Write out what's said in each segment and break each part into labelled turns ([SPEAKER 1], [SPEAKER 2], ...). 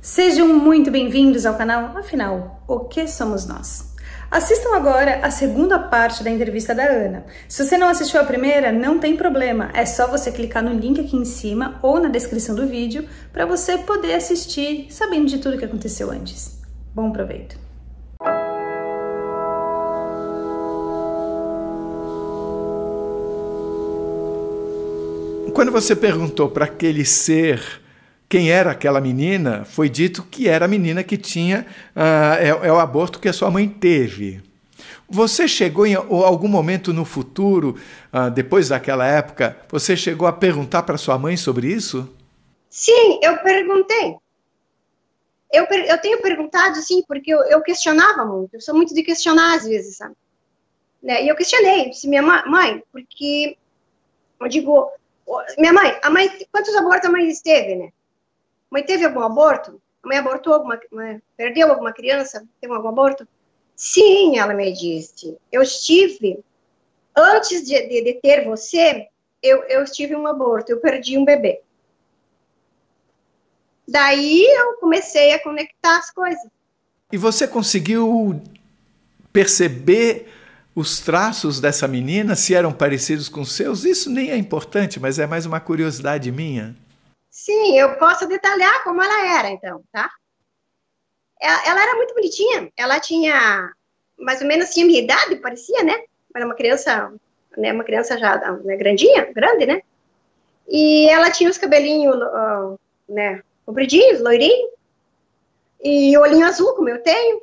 [SPEAKER 1] Sejam muito bem-vindos ao canal, afinal, o que somos nós? Assistam agora a segunda parte da entrevista da Ana. Se você não assistiu a primeira, não tem problema, é só você clicar no link aqui em cima ou na descrição do vídeo para você poder assistir sabendo de tudo que aconteceu antes. Bom proveito!
[SPEAKER 2] Quando você perguntou para aquele ser quem era aquela menina, foi dito que era a menina que tinha o aborto que a sua mãe teve. Você chegou em algum momento no futuro, depois daquela época, você chegou a perguntar para sua mãe sobre isso?
[SPEAKER 3] Sim, eu perguntei. Eu tenho perguntado, sim, porque eu questionava muito. Eu sou muito de questionar às vezes, sabe? Né? E eu questionei, disse, minha mãe, porque eu digo, minha mãe, quantos abortos a mãe teve, né? A mãe teve algum aborto? A mãe abortou perdeu alguma criança? Teve algum aborto? Sim, ela me disse. Eu estive, antes de ter você, eu tive um aborto, eu perdi um bebê. Daí eu comecei a conectar as coisas.
[SPEAKER 2] E você conseguiu perceber os traços dessa menina, se eram parecidos com os seus? Isso nem é importante, mas é mais uma curiosidade minha.
[SPEAKER 3] Sim, eu posso detalhar como ela era, então, tá? Ela era muito bonitinha. Ela tinha, mais ou menos, assim, a minha idade, parecia, né? Era uma criança já, né, grande, né? E ela tinha os cabelinhos, né, compridinhos, loirinhos, e olhinho azul, como eu tenho.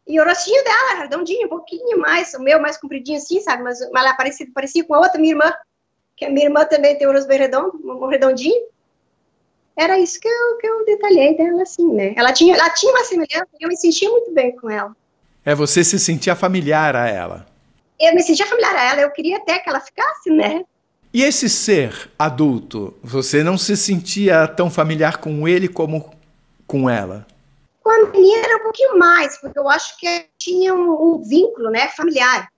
[SPEAKER 3] E o rostinho dela, redondinho, um pouquinho mais, o meu mais compridinho assim, sabe? Mas ela parecia com a outra minha irmã, que a minha irmã também tem o rosto bem redondo, um redondinho. Era isso que eu detalhei dela, assim, né? Ela tinha uma semelhança e eu me sentia muito bem com ela.
[SPEAKER 2] Você se sentia familiar a ela?
[SPEAKER 3] Eu me sentia familiar a ela, eu queria até que ela ficasse, né?
[SPEAKER 2] E esse ser adulto, você não se sentia tão familiar com ele como com ela?
[SPEAKER 3] Com a menina era um pouquinho mais, porque eu acho que tinha um vínculo, né, familiar.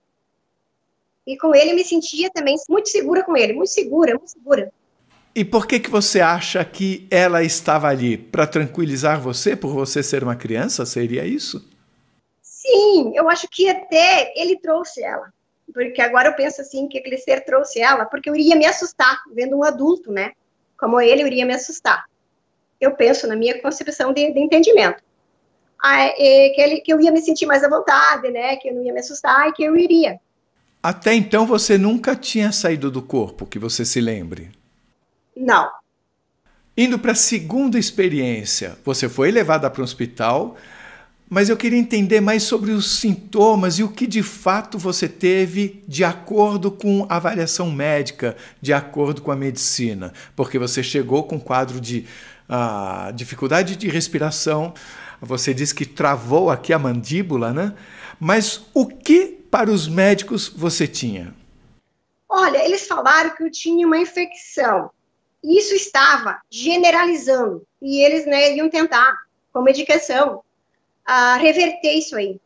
[SPEAKER 3] E com ele eu me sentia também muito segura com ele, muito segura, muito segura.
[SPEAKER 2] E por que você acha que ela estava ali? Para tranquilizar você, por você ser uma criança? Seria isso?
[SPEAKER 3] Sim, eu acho que até ele trouxe ela. Porque agora eu penso assim, que aquele ser trouxe ela, porque eu iria me assustar, vendo um adulto, né? Como ele, eu iria me assustar. Eu penso na minha concepção de entendimento. Que eu ia me sentir mais à vontade, né? Que eu não ia me assustar e que eu iria.
[SPEAKER 2] Até então você nunca tinha saído do corpo, que você se lembre?
[SPEAKER 3] Não.
[SPEAKER 2] Indo para a segunda experiência, você foi levada para um hospital, mas eu queria entender mais sobre os sintomas e o que de fato você teve de acordo com a avaliação médica, de acordo com a medicina, porque você chegou com um quadro de dificuldade de respiração, você disse que travou aqui a mandíbula, né? Mas o que para os médicos você tinha?
[SPEAKER 3] Olha, eles falaram que eu tinha uma infecção. Isso estava generalizando. E eles, né, iam tentar, com medicação, reverter isso aí.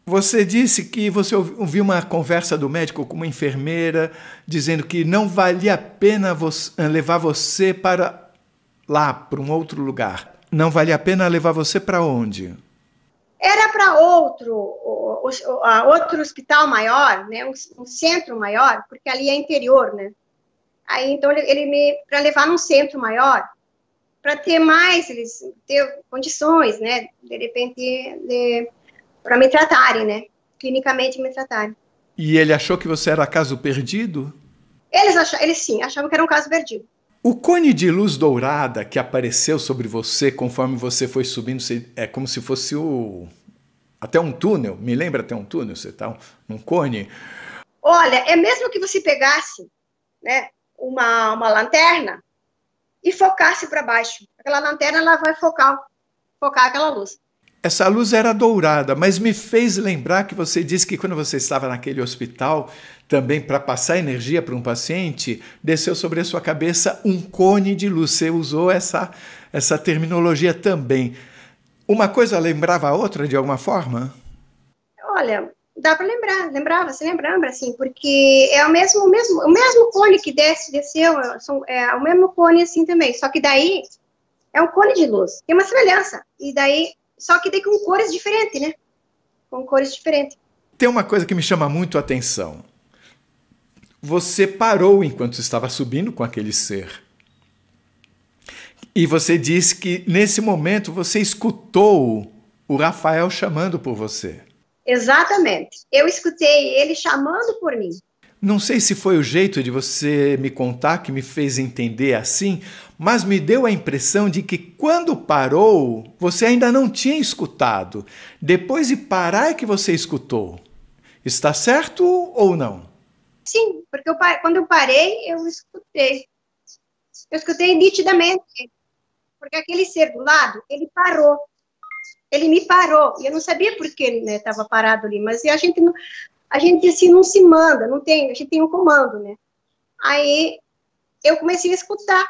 [SPEAKER 2] Você disse que você ouviu uma conversa do médico com uma enfermeira, dizendo que não valia a pena levar você para lá, para um outro lugar. Não valia a pena levar você para onde? Era para
[SPEAKER 3] outro hospital maior, né, um centro maior, porque ali é interior, né? Aí, então, ele para levar num centro maior, para ter mais, eles ter condições, né, de repente, para me tratarem, né, clinicamente me tratarem.
[SPEAKER 2] E ele achou que você era caso perdido?
[SPEAKER 3] Eles sim, achavam que era um caso perdido.
[SPEAKER 2] O cone de luz dourada que apareceu sobre você conforme você foi subindo, é como se fosse até um túnel, me lembra até um túnel, você tá num cone?
[SPEAKER 3] Olha, é mesmo que você pegasse, né, uma lanterna e focasse para baixo. Aquela lanterna, ela vai focar aquela luz.
[SPEAKER 2] Essa luz era dourada, mas me fez lembrar que você disse que quando você estava naquele hospital, também para passar energia para um paciente, desceu sobre a sua cabeça um cone de luz. Você usou essa terminologia também. Uma coisa lembrava a outra de alguma forma?
[SPEAKER 3] Olha, dá para lembrar, você lembra, assim, porque é o mesmo cone que desceu, é o mesmo cone assim também, só que daí É um cone de luz. Tem uma semelhança. E daí, só que daí com cores diferentes, né? Com cores diferentes.
[SPEAKER 2] Tem uma coisa que me chama muito a atenção. Você parou enquanto estava subindo com aquele ser. E você disse que, nesse momento, você escutou o Rafael chamando por você.
[SPEAKER 3] Exatamente. Eu escutei ele chamando por mim.
[SPEAKER 2] Não sei se foi o jeito de você me contar que me fez entender assim, mas me deu a impressão de que quando parou, você ainda não tinha escutado. Depois de parar é que você escutou. Está certo ou não?
[SPEAKER 3] Sim, porque quando eu parei, eu escutei. Eu escutei nitidamente. Porque aquele ser do lado, ele parou. Ele me parou. E eu não sabia por que ele estava parado ali, mas a gente assim não se manda, não tem, a gente tem um comando, né? Aí eu comecei a escutar.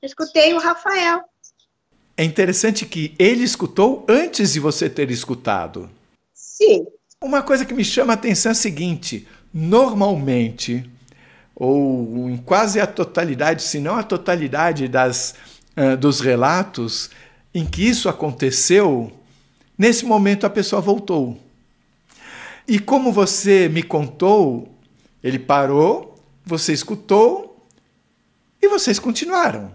[SPEAKER 3] Eu escutei o Rafael.
[SPEAKER 2] É interessante que ele escutou antes de você ter escutado.
[SPEAKER 3] Sim.
[SPEAKER 2] Uma coisa que me chama a atenção é a seguinte: normalmente, ou em quase a totalidade, se não a totalidade dos relatos em que isso aconteceu, nesse momento a pessoa voltou. E como você me contou, ele parou, você escutou e vocês continuaram.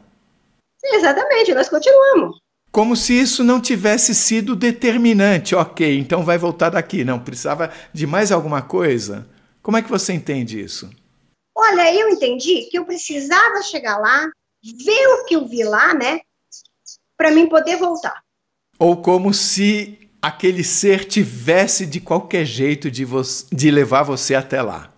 [SPEAKER 3] Exatamente, nós continuamos.
[SPEAKER 2] Como se isso não tivesse sido determinante. Ok, então vai voltar daqui. Não, precisava de mais alguma coisa? Como é que você entende isso?
[SPEAKER 3] Olha, eu entendi que eu precisava chegar lá, ver o que eu vi lá, né? Para mim poder voltar.
[SPEAKER 2] Ou como se aquele ser tivesse de qualquer jeito de levar você até lá.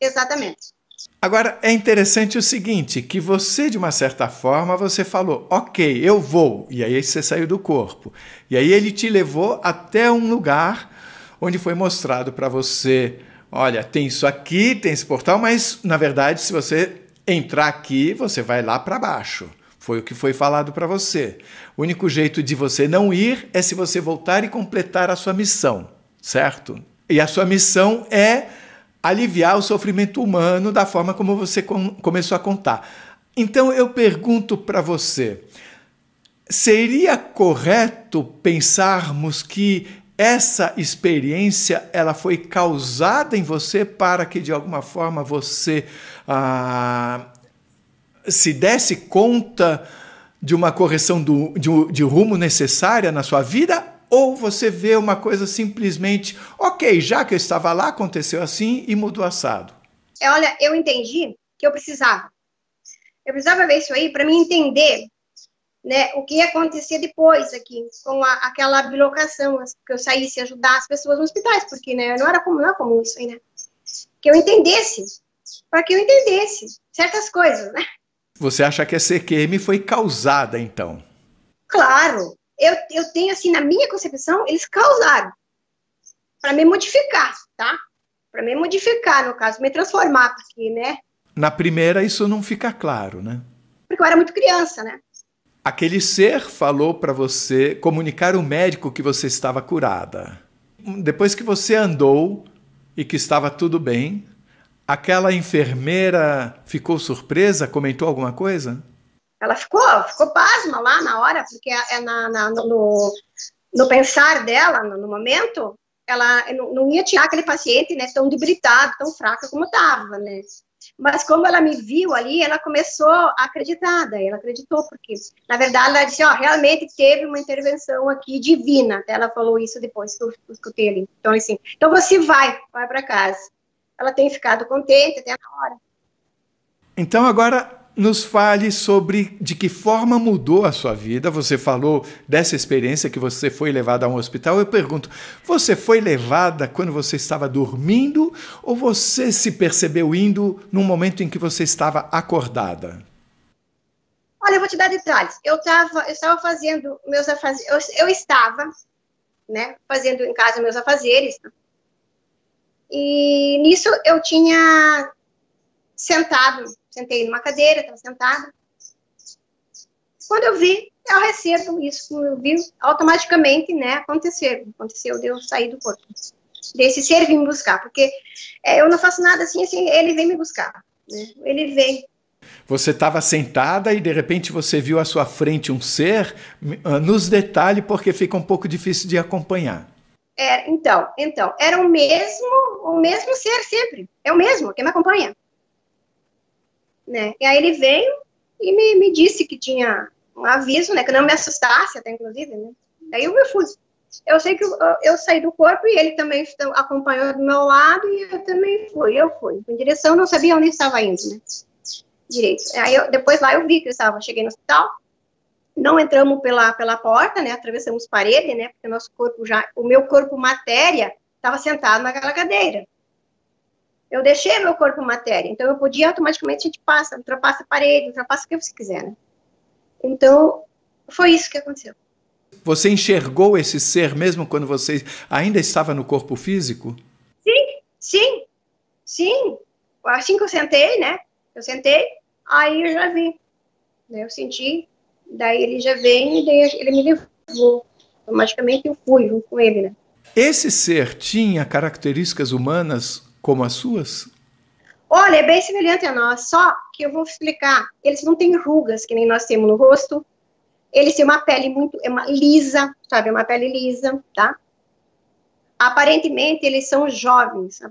[SPEAKER 3] Exatamente.
[SPEAKER 2] Agora, é interessante o seguinte, que você, de uma certa forma, você falou, ok, eu vou. E aí você saiu do corpo. E aí ele te levou até um lugar onde foi mostrado para você, olha, tem isso aqui, tem esse portal, mas, na verdade, se você entrar aqui, você vai lá para baixo. Foi o que foi falado para você. O único jeito de você não ir é se você voltar e completar a sua missão, certo? E a sua missão é aliviar o sofrimento humano da forma como você começou a contar. Então eu pergunto para você, seria correto pensarmos que essa experiência ela foi causada em você para que de alguma forma você se desse conta de uma correção de rumo necessária na sua vida? Ou você vê uma coisa simplesmente, ok, já que eu estava lá, aconteceu assim e mudou assado?
[SPEAKER 3] Olha, eu entendi que eu precisava. Eu precisava ver isso aí para me entender, né, o que ia acontecer depois aqui, com aquela bilocação, que eu saísse ajudar as pessoas nos hospitais, porque né, não é comum isso aí, né? Que eu entendesse, para que eu entendesse certas coisas, né?
[SPEAKER 2] Você acha que a CQM foi causada, então?
[SPEAKER 3] Claro. Eu tenho, assim, na minha concepção, eles causaram para me modificar, tá? Para me modificar, no caso, me transformar, porque, né?
[SPEAKER 2] Na primeira, isso não fica claro, né?
[SPEAKER 3] Porque eu era muito criança, né?
[SPEAKER 2] Aquele ser falou para você comunicar ao médico que você estava curada. Depois que você andou e que estava tudo bem, aquela enfermeira ficou surpresa, comentou alguma coisa?
[SPEAKER 3] Ela ficou pasma lá na hora, porque no pensar dela, no momento, ela não ia tirar aquele paciente, né, tão debilitado, tão fraca como estava, né? Mas como ela me viu ali, ela começou a acreditar, daí ela acreditou, porque, na verdade, ela disse, ó, realmente teve uma intervenção aqui divina, até ela falou isso depois que eu escutei ali. Então, assim, então você vai para casa. Ela tem ficado contente até na hora.
[SPEAKER 2] Então, agora nos fale sobre de que forma mudou a sua vida. Você falou dessa experiência que você foi levada a um hospital. Eu pergunto, você foi levada quando você estava dormindo ou você se percebeu indo num momento em que você estava acordada?
[SPEAKER 3] Olha, eu vou te dar detalhes. Eu estava fazendo meus afazeres, eu estava, né, fazendo em casa meus afazeres. E nisso eu tinha sentei numa cadeira, estava sentada. Quando eu recebo isso, quando eu vi, automaticamente, né, aconteceu de eu sair do corpo. Desse ser vir me buscar, porque eu não faço nada assim, ele vem me buscar, né, ele vem.
[SPEAKER 2] Você estava sentada e de repente você viu à sua frente um ser, nos detalhe porque fica um pouco difícil de acompanhar.
[SPEAKER 3] Então, era o mesmo ser sempre, é o mesmo que me acompanha. Né? E aí ele veio e me disse que tinha um aviso, né, que não me assustasse, até inclusive, né? Daí eu me fui. Eu sei que eu saí do corpo e ele também acompanhou do meu lado e eu também fui. Eu fui em direção, não sabia onde estava indo, né? Direito. Aí depois lá eu vi que eu estava, cheguei no hospital, não entramos pela porta, né? Atravessamos parede, né? Porque o meu corpo matéria estava sentado naquela cadeira. Eu deixei meu corpo matéria, então eu podia automaticamente, a gente ultrapassa a parede, ultrapassa o que você quiser, né? Então, foi isso que aconteceu.
[SPEAKER 2] Você enxergou esse ser mesmo quando você ainda estava no corpo físico?
[SPEAKER 3] Sim. Assim que eu sentei, né? Aí eu já vi. Eu senti, daí ele já veio e daí ele me levou. Automaticamente eu fui junto com ele, né?
[SPEAKER 2] Esse ser tinha características humanas como as suas?
[SPEAKER 3] Olha, é bem semelhante a nós, só que eu vou explicar. Eles não têm rugas, que nem nós temos no rosto. Eles têm uma pele lisa, sabe? Uma pele lisa, tá? Aparentemente, eles são jovens.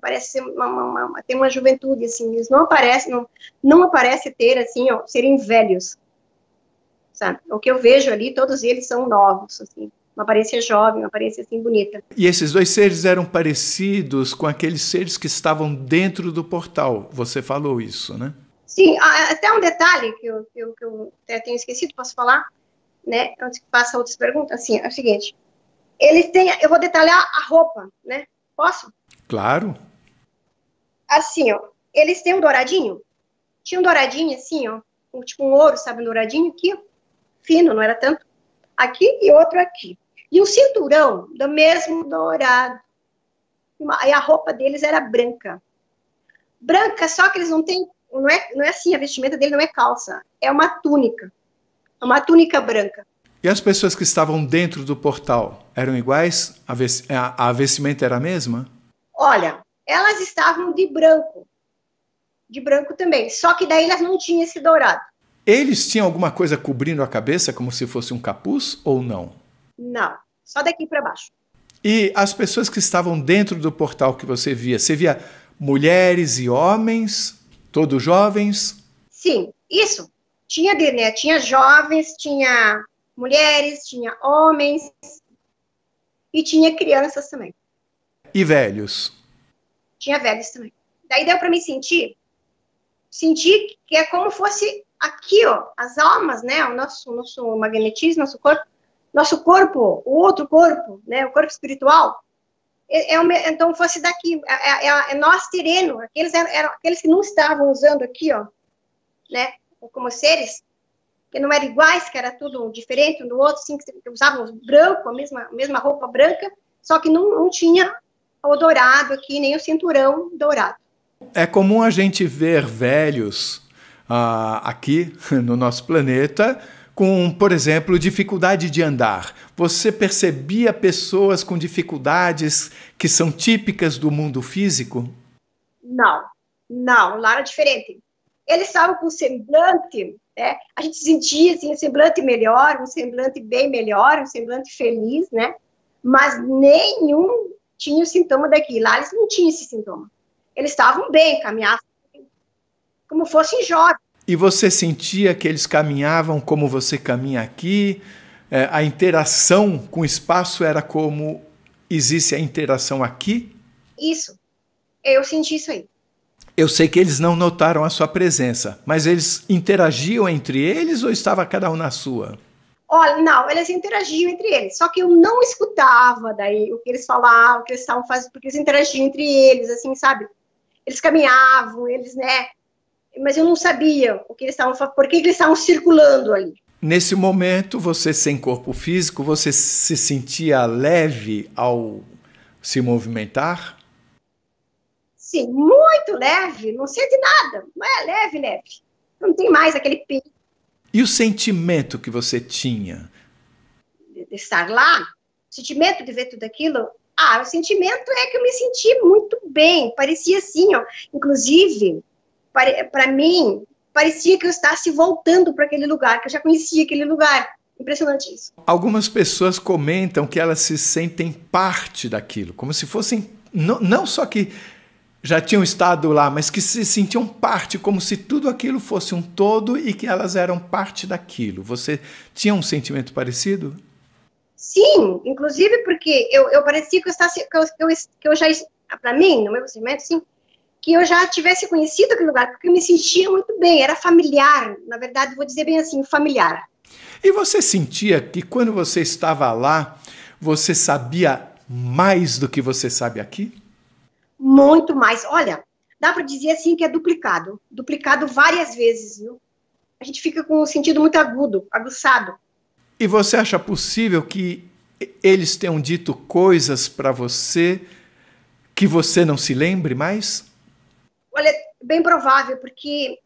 [SPEAKER 3] Tem uma juventude, assim. Eles não aparece ter, assim, ó, serem velhos, sabe? O que eu vejo ali, todos eles são novos, assim. Uma aparência jovem, uma aparência, assim, bonita.
[SPEAKER 2] E esses dois seres eram parecidos com aqueles seres que estavam dentro do portal. Você falou isso, né?
[SPEAKER 3] Sim, até um detalhe que eu até tenho esquecido, posso falar? Né, antes que faça outras perguntas, assim, é o seguinte, eu vou detalhar a roupa, né, posso?
[SPEAKER 2] Claro.
[SPEAKER 3] Assim, ó, eles têm um douradinho, tinha um douradinho assim, ó, tipo um ouro, sabe, um douradinho aqui, ó, fino, não era tanto, aqui e outro aqui, e um cinturão do mesmo dourado, e a roupa deles era branca, só que eles não têm, não é assim, a vestimenta dele não é calça, é uma túnica branca.
[SPEAKER 2] E as pessoas que estavam dentro do portal eram iguais? A vestimenta era a mesma?
[SPEAKER 3] Olha, elas estavam de branco também, só que daí elas não tinham esse dourado.
[SPEAKER 2] Eles tinham alguma coisa cobrindo a cabeça, como se fosse um capuz, ou não?
[SPEAKER 3] Não, só daqui para baixo.
[SPEAKER 2] E as pessoas que estavam dentro do portal que você via mulheres e homens, todos jovens?
[SPEAKER 3] Sim, isso. Tinha jovens, tinha mulheres, tinha homens e tinha crianças também.
[SPEAKER 2] E velhos?
[SPEAKER 3] Tinha velhos também. Daí deu para me sentir que é como fosse aqui, ó, as almas, né, o nosso magnetismo, nosso corpo, o outro corpo, né, o corpo espiritual. Então fosse daqui, é nós terreno, eram aqueles que não estavam usando aqui, ó, né, como seres, que não eram iguais, que era tudo diferente um do outro, assim, que usavam branco, a mesma roupa branca, só que não tinha o dourado aqui, nem o cinturão dourado.
[SPEAKER 2] É comum a gente ver velhos aqui no nosso planeta com, por exemplo, dificuldade de andar. Você percebia pessoas com dificuldades que são típicas do mundo físico?
[SPEAKER 3] Não, lá era diferente. Eles estavam com semblante, né? A gente sentia assim, um semblante melhor, um semblante bem melhor, um semblante feliz, né? Mas nenhum tinha o sintoma daqui. Lá eles não tinham esse sintoma. Eles estavam bem, caminhavam como fossem jovens.
[SPEAKER 2] E você sentia que eles caminhavam como você caminha aqui? A interação com o espaço era como existe a interação aqui?
[SPEAKER 3] Isso. Eu senti isso aí.
[SPEAKER 2] Eu sei que eles não notaram a sua presença, mas eles interagiam entre eles ou estava cada um na sua?
[SPEAKER 3] Olha, não, eles interagiam entre eles, só que eu não escutava daí o que eles falavam, o que eles estavam fazendo, porque eles interagiam entre eles, assim, sabe? Eles caminhavam, né? Mas eu não sabia o que eles estavam fazendo, por que eles estavam circulando ali.
[SPEAKER 2] Nesse momento, você sem corpo físico, você se sentia leve ao se movimentar?
[SPEAKER 3] Sim, muito leve, não sente nada, não é leve. Não tem mais aquele peso.
[SPEAKER 2] E o sentimento que você tinha?
[SPEAKER 3] De estar lá, o sentimento de ver tudo aquilo, o sentimento é que eu me senti muito bem, parecia assim, ó, inclusive, para mim, parecia que eu estivesse voltando para aquele lugar, que eu já conhecia aquele lugar. Impressionante isso.
[SPEAKER 2] Algumas pessoas comentam que elas se sentem parte daquilo, como se fossem, não só que já tinham estado lá, mas que se sentiam parte, como se tudo aquilo fosse um todo e que elas eram parte daquilo. Você tinha um sentimento parecido?
[SPEAKER 3] Sim, inclusive porque eu parecia que eu já, para mim, no meu sentimento, sim, que eu já tivesse conhecido aquele lugar, porque eu me sentia muito bem, era familiar, na verdade, vou dizer bem assim, familiar.
[SPEAKER 2] E você sentia que quando você estava lá, você sabia mais do que você sabe aqui?
[SPEAKER 3] Muito mais. Olha, dá para dizer assim que é duplicado. Duplicado várias vezes, viu? A gente fica com um sentido muito agudo, aguçado.
[SPEAKER 2] E você acha possível que eles tenham dito coisas para você que você não se lembre mais?
[SPEAKER 3] Olha, bem provável, porque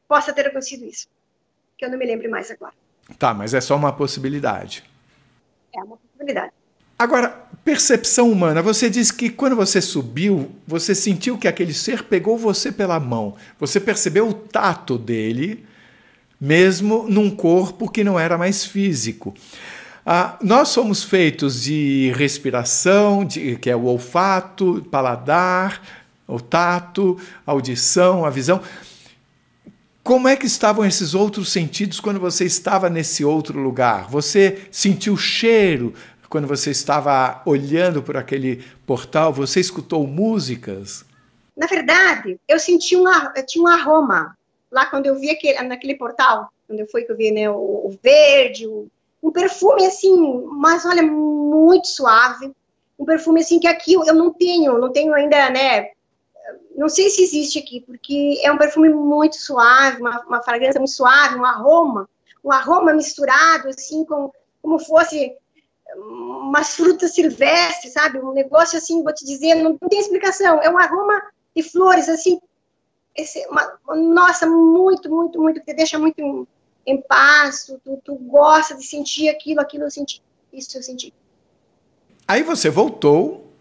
[SPEAKER 3] possa ter acontecido isso. Que eu não me lembre mais agora.
[SPEAKER 2] Tá, mas é só uma possibilidade.
[SPEAKER 3] É uma possibilidade.
[SPEAKER 2] Agora, percepção humana. Você disse que quando você subiu, você sentiu que aquele ser pegou você pela mão. Você percebeu o tato dele, mesmo num corpo que não era mais físico. Nós somos feitos de respiração, que é o olfato, paladar, o tato, a audição, a visão. Como é que estavam esses outros sentidos quando você estava nesse outro lugar? Você sentiu o cheiro quando você estava olhando por aquele portal? Você escutou músicas?
[SPEAKER 3] Na verdade, eu tinha um aroma lá quando eu vi naquele portal, quando eu vi, né, o verde, um perfume assim, mas olha, muito suave, um perfume assim que aqui eu não tenho ainda, né, não sei se existe aqui, porque é um perfume muito suave, uma fragrância muito suave, um aroma misturado assim, como fosse umas frutas silvestres, sabe? Um negócio assim, vou te dizer, não tem explicação. É um aroma de flores, assim, nossa, muito, muito, muito, que te deixa muito em paz, tu gosta de sentir aquilo eu senti, isso eu senti.
[SPEAKER 2] Aí você voltou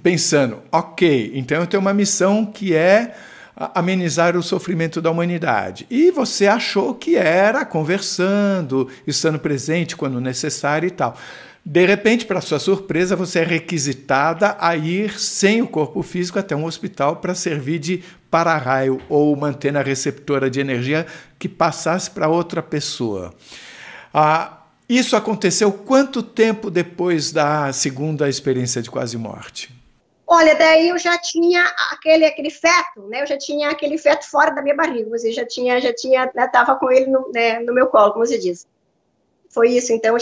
[SPEAKER 2] pensando, ok, então eu tenho uma missão que é amenizar o sofrimento da humanidade. E você achou que era conversando, estando presente quando necessário e tal. De repente, para sua surpresa, você é requisitada a ir sem o corpo físico até um hospital para servir de para-raio ou antena receptora de energia que passasse para outra pessoa. Isso aconteceu quanto tempo depois da segunda experiência de quase morte?
[SPEAKER 3] Olha, daí eu já tinha aquele feto, né? Eu já tinha aquele feto fora da minha barriga. Você estava com ele no meu colo, como você diz. Foi isso, então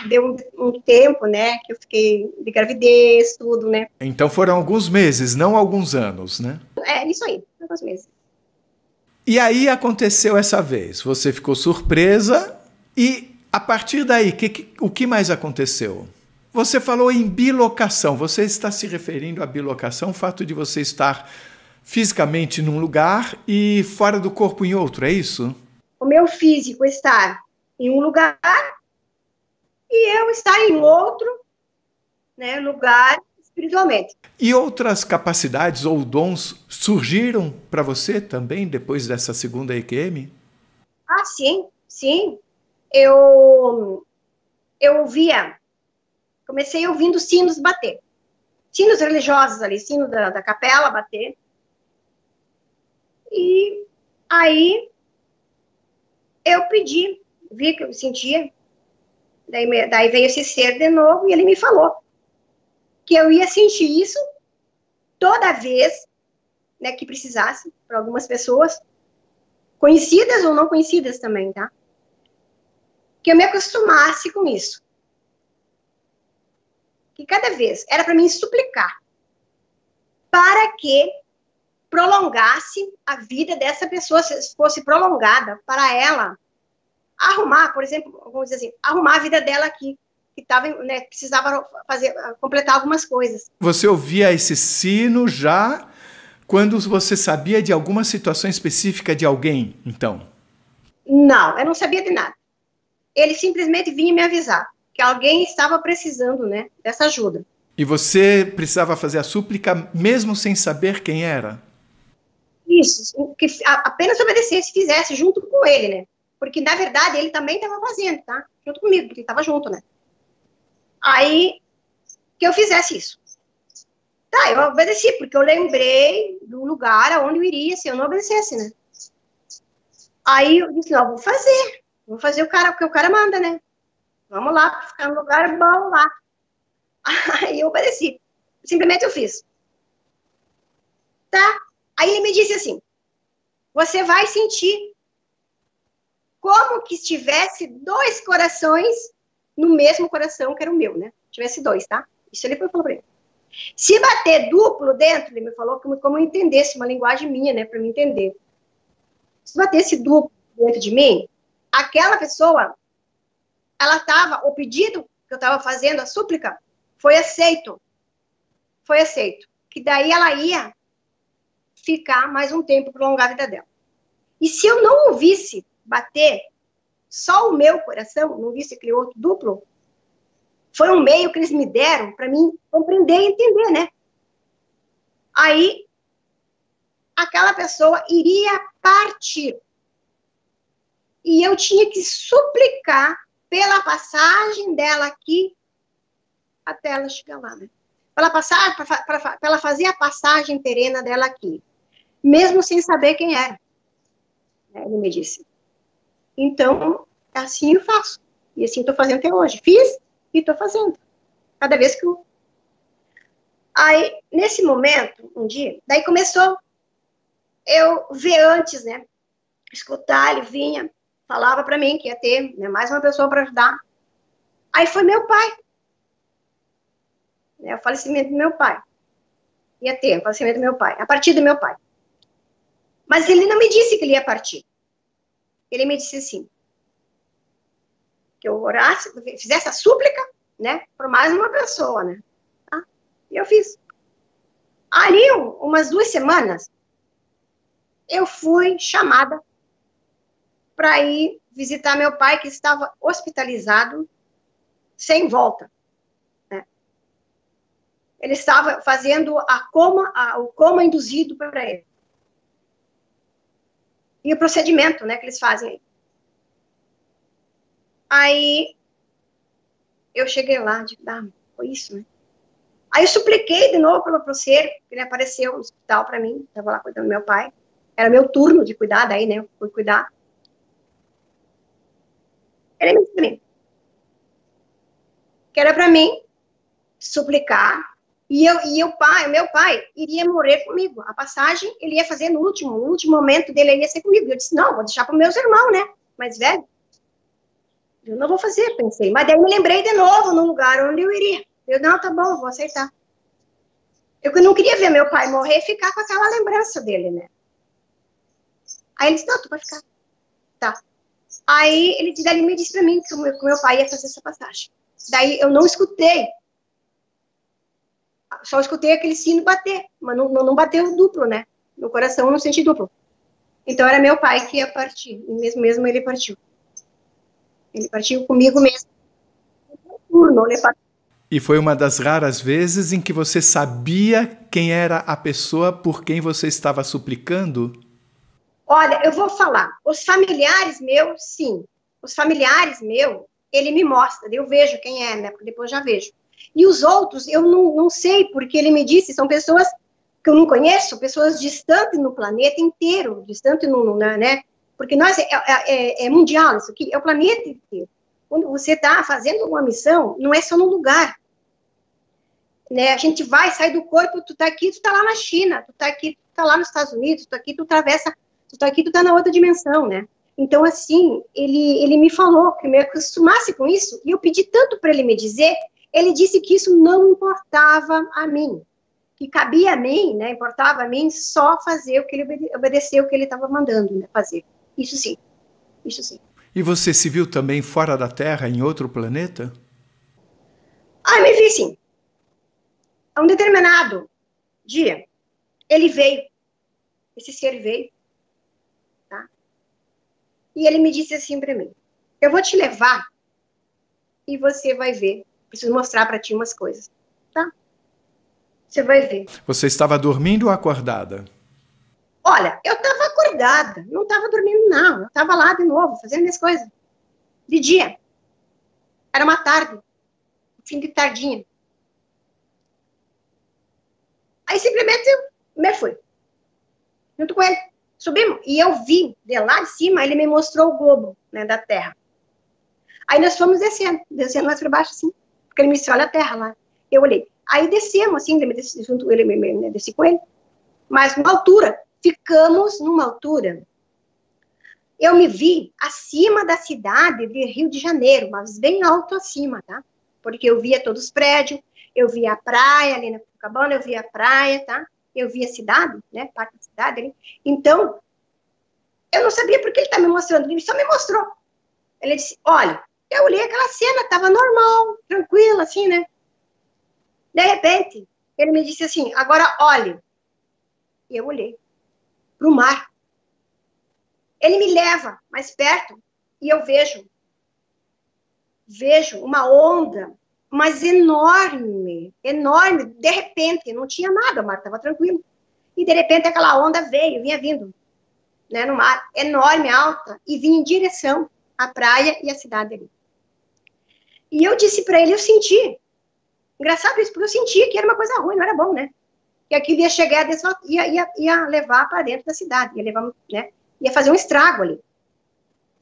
[SPEAKER 3] deu um tempo, né? Que eu fiquei de gravidez, tudo, né?
[SPEAKER 2] Então foram alguns meses, não alguns anos, né?
[SPEAKER 3] É, isso aí, alguns meses.
[SPEAKER 2] E aí aconteceu essa vez. Você ficou surpresa e a partir daí, o que mais aconteceu? Você falou em bilocação. Você está se referindo à bilocação, o fato de você estar fisicamente num lugar e fora do corpo em outro, é isso?
[SPEAKER 3] O meu físico estar em um lugar e eu estar em outro, né, lugar espiritualmente.
[SPEAKER 2] E outras capacidades ou dons surgiram para você também depois dessa segunda EQM?
[SPEAKER 3] Ah, sim, sim. Eu comecei ouvindo sinos bater. Sinos religiosos ali, sino da capela bater. E aí eu pedi, vi que eu sentia. Daí veio esse ser de novo e ele me falou que eu ia sentir isso toda vez, né, que precisasse, para algumas pessoas, conhecidas ou não conhecidas também, tá? Que eu me acostumasse com isso. Que cada vez era para mim suplicar para que prolongasse a vida dessa pessoa, se fosse prolongada, para ela arrumar, por exemplo, vamos dizer assim, arrumar a vida dela aqui, que tava, né, precisava completar algumas coisas.
[SPEAKER 2] Você ouvia esse sino já quando você sabia de alguma situação específica de alguém, então?
[SPEAKER 3] Não, eu não sabia de nada. Ele simplesmente vinha me avisar que alguém estava precisando, né, dessa ajuda.
[SPEAKER 2] E você precisava fazer a súplica mesmo sem saber quem era?
[SPEAKER 3] Isso, que apenas obedecesse, fizesse junto com ele, né? Porque, na verdade, ele também estava fazendo, tá? Junto comigo, porque ele estava junto, né? Aí, que eu fizesse isso. Tá, eu obedeci, porque eu lembrei do lugar onde eu iria se eu não obedecesse, né? Aí eu disse, não, vou fazer o que o cara manda, né? Vamos lá, ficar no lugar bom lá. Aí eu obedeci. Simplesmente eu fiz. Tá? Aí ele me disse assim, você vai sentir como que estivesse dois corações no mesmo coração que era o meu, né? Tivesse dois, tá? Isso ele falou pra ele. Se bater duplo dentro, ele me falou como eu entendesse uma linguagem minha, né? Pra me entender. Se batesse duplo dentro de mim, aquela pessoa, o pedido que eu estava fazendo, a súplica, foi aceito. Foi aceito. Que daí ela ia ficar mais um tempo, prolongar a vida dela. E se eu não ouvisse bater só o meu coração, não visse aquele outro duplo, foi um meio que eles me deram para mim compreender e entender, né? Aí, aquela pessoa iria partir. E eu tinha que suplicar pela passagem dela aqui até ela chegar lá, né? Para ela fazer a passagem terrena dela aqui. Mesmo sem saber quem era. Ele me disse. Então, assim eu faço. E assim estou fazendo até hoje. Fiz e estou fazendo. Cada vez que eu... Aí, nesse momento, um dia, daí começou eu ver antes, né? Escutar, ele vinha, falava para mim que ia ter, né, mais uma pessoa para ajudar. Aí foi meu pai. Né, o falecimento do meu pai. Ia ter o falecimento do meu pai. A partir do meu pai. Mas ele não me disse que ele ia partir. Ele me disse assim, que eu orasse, fizesse a súplica, né, por mais uma pessoa, né. Tá? E eu fiz. Ali, umas 2 semanas, eu fui chamada para ir visitar meu pai, que estava hospitalizado, sem volta. Né? Ele estava fazendo o coma induzido para ele. E o procedimento, né, que eles fazem. Aí, eu cheguei lá, digo, foi isso, né? Aí eu supliquei de novo pelo proceiro, ele apareceu no hospital para mim, estava lá cuidando do meu pai. Era meu turno de cuidar, daí, né, eu fui cuidar. Ele me disse para mim, que era para mim suplicar, e meu pai iria morrer comigo. A passagem ele ia fazer no último momento dele, ele ia ser comigo. Eu disse, não, vou deixar para meus irmãos, né, mais velho. Eu não vou fazer, pensei. Mas daí me lembrei de novo no lugar onde eu iria. Eu, não, tá bom, vou aceitar. Eu não queria ver meu pai morrer e ficar com aquela lembrança dele, né. Aí ele disse, não, tu vai ficar. Tá. Aí ele me disse para mim que o meu pai ia fazer essa passagem. Daí eu não escutei. Só escutei aquele sino bater, mas não bateu duplo, né? No coração eu não senti duplo. Então era meu pai que ia partir. E mesmo ele partiu. Ele partiu comigo mesmo.
[SPEAKER 2] E foi uma das raras vezes em que você sabia quem era a pessoa por quem você estava suplicando?
[SPEAKER 3] Olha, eu vou falar. Os familiares meus, sim. Os familiares meus, ele me mostra. Eu vejo quem é, né? Porque depois eu já vejo. E os outros, eu não sei, porque ele me disse, são pessoas que eu não conheço, pessoas distantes no planeta inteiro, distantes né? Porque nós, é mundial isso aqui, é o planeta inteiro. Quando você está fazendo uma missão, não é só no lugar. Né? A gente vai, sai do corpo, tu tá aqui, tu tá lá na China, tu tá aqui, tu tá lá nos Estados Unidos, tu tá aqui, tu atravessa, tu tá aqui, tu tá na outra dimensão, né? Então, assim, ele me falou que eu me acostumasse com isso, e eu pedi tanto para ele me dizer. Ele disse que isso não importava a mim, que cabia a mim, né, importava a mim só fazer o que ele obedecer, o que ele estava mandando, né, fazer. Isso sim, isso sim.
[SPEAKER 2] E você se viu também fora da Terra, em outro planeta?
[SPEAKER 3] Me vi sim. A um determinado dia, ele veio, esse ser veio, tá? E ele me disse assim para mim, eu vou te levar e você vai ver. Preciso mostrar para ti umas coisas, tá? Você vai ver.
[SPEAKER 2] Você estava dormindo ou acordada?
[SPEAKER 3] Olha, eu estava acordada, não estava dormindo, não. Eu estava lá de novo, fazendo minhas coisas. De dia. Era uma tarde. Fim de tardinha. Aí simplesmente eu me fui. Junto com ele. Subimos. E eu vi, de lá de cima, ele me mostrou o globo, né, da Terra. Aí nós fomos descendo mais para baixo, assim. Porque ele me disse, olha a Terra lá. Eu olhei. Aí descemos, assim, desci com ele. Mas numa altura. Ficamos numa altura. Eu me vi acima da cidade de Rio de Janeiro, mas bem alto acima, tá? Porque eu via todos os prédios, eu via a praia ali na Copacabana, eu via a praia, tá? Eu via a cidade, né? Parte da cidade ali. Então, eu não sabia porque ele tá me mostrando, ele só me mostrou. Ele disse, olha, eu olhei aquela cena, tava normal, tranquila, assim, né? De repente, ele me disse assim, agora olhe. E eu olhei pro mar. Ele me leva mais perto e eu vejo uma onda, mas enorme, enorme. De repente, não tinha nada, o mar estava tranquilo. E de repente aquela onda vinha vindo, né, no mar, enorme, alta, e vinha em direção à praia e à cidade ali. E eu disse para ele, eu senti, engraçado isso, porque eu senti que era uma coisa ruim, não era bom, né? Que aquilo ia chegar, ia levar para dentro da cidade, ia levar, né? Ia fazer um estrago ali.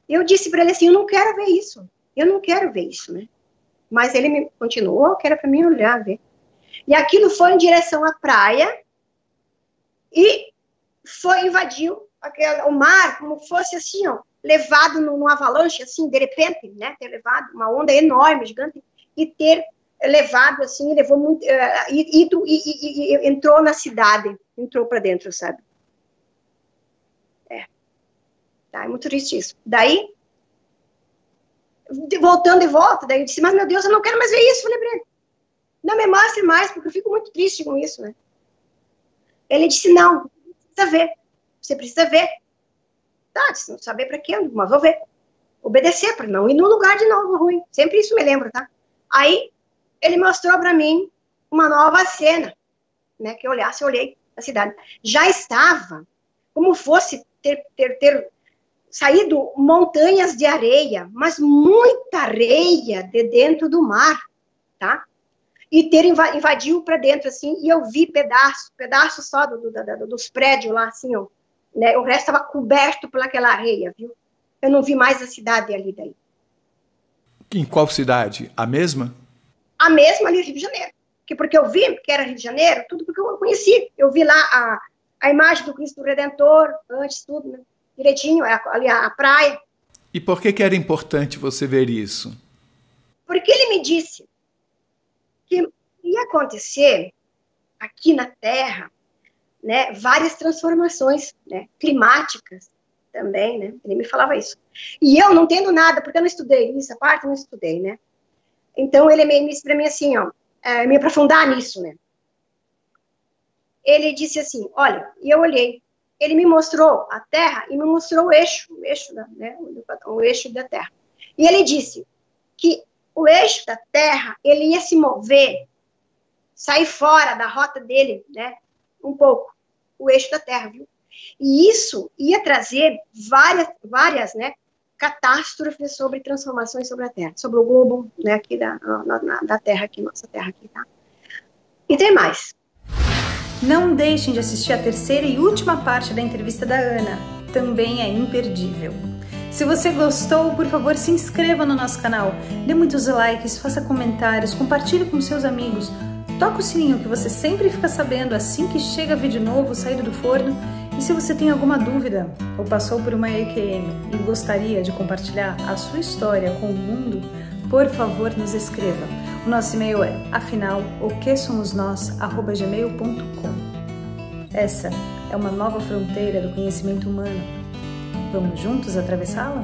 [SPEAKER 3] Eu disse para ele assim, eu não quero ver isso, né? Mas ele me continuou, que era para mim olhar, ver. E aquilo foi em direção à praia e invadiu o mar, como fosse assim, ó, levado numa avalanche, assim, de repente, né? Ter levado uma onda enorme, gigante, e ter levado, assim, levou muito, e entrou na cidade, entrou para dentro, sabe? Tá, é muito triste isso. Daí, voltando e volta, daí eu disse, mas meu Deus, eu não quero mais ver isso. Falei pra ele, não me mostre mais, porque eu fico muito triste com isso, né? Ele disse, não, você precisa ver. Tá, disse, não saber pra quê, mas vou ver. Obedecer, para não ir no lugar de novo ruim. Sempre isso me lembro, tá? Aí, ele mostrou pra mim uma nova cena, né? Que eu olhei a cidade. Já estava, como fosse ter saído montanhas de areia, mas muita areia de dentro do mar, tá? E ter invadiu para dentro, assim, e eu vi pedaços só dos prédios lá, assim, ó, né? O resto estava coberto por aquela areia, viu? Eu não vi mais a cidade ali daí.
[SPEAKER 2] Em qual cidade? A mesma?
[SPEAKER 3] A mesma ali, Rio de Janeiro. Porque eu vi que era Rio de Janeiro, tudo porque eu conheci. Eu vi lá a imagem do Cristo Redentor, antes tudo, né? Direitinho, ali a praia.
[SPEAKER 2] E por que era importante você ver isso?
[SPEAKER 3] Porque ele me disse que ia acontecer aqui na Terra, né, várias transformações, né, climáticas também, né? Ele me falava isso. E eu não entendo nada, porque eu não estudei essa parte, eu não estudei, né? Então ele me disse para mim assim, ó, me aprofundar nisso, né? Ele disse assim, olha, e eu olhei. Ele me mostrou a Terra e me mostrou o eixo da Terra. E ele disse que o eixo da Terra, ele ia se mover, sair fora da rota dele, né? Um pouco, o eixo da Terra, viu? E isso ia trazer várias, né, catástrofes sobre transformações sobre a Terra, sobre o globo, né, aqui da Terra, aqui, nossa Terra aqui, tá? E tem mais.
[SPEAKER 1] Não deixem de assistir a terceira e última parte da entrevista da Ana, também é imperdível. Se você gostou, por favor, se inscreva no nosso canal, dê muitos likes, faça comentários, compartilhe com seus amigos, toca o sininho que você sempre fica sabendo assim que chega vídeo novo saído do forno. E se você tem alguma dúvida ou passou por uma EQM e gostaria de compartilhar a sua história com o mundo, por favor, nos escreva. O nosso e-mail é afinal-o-que-somos-nós@gmail.com. Essa é uma nova fronteira do conhecimento humano. Vamos juntos atravessá-la?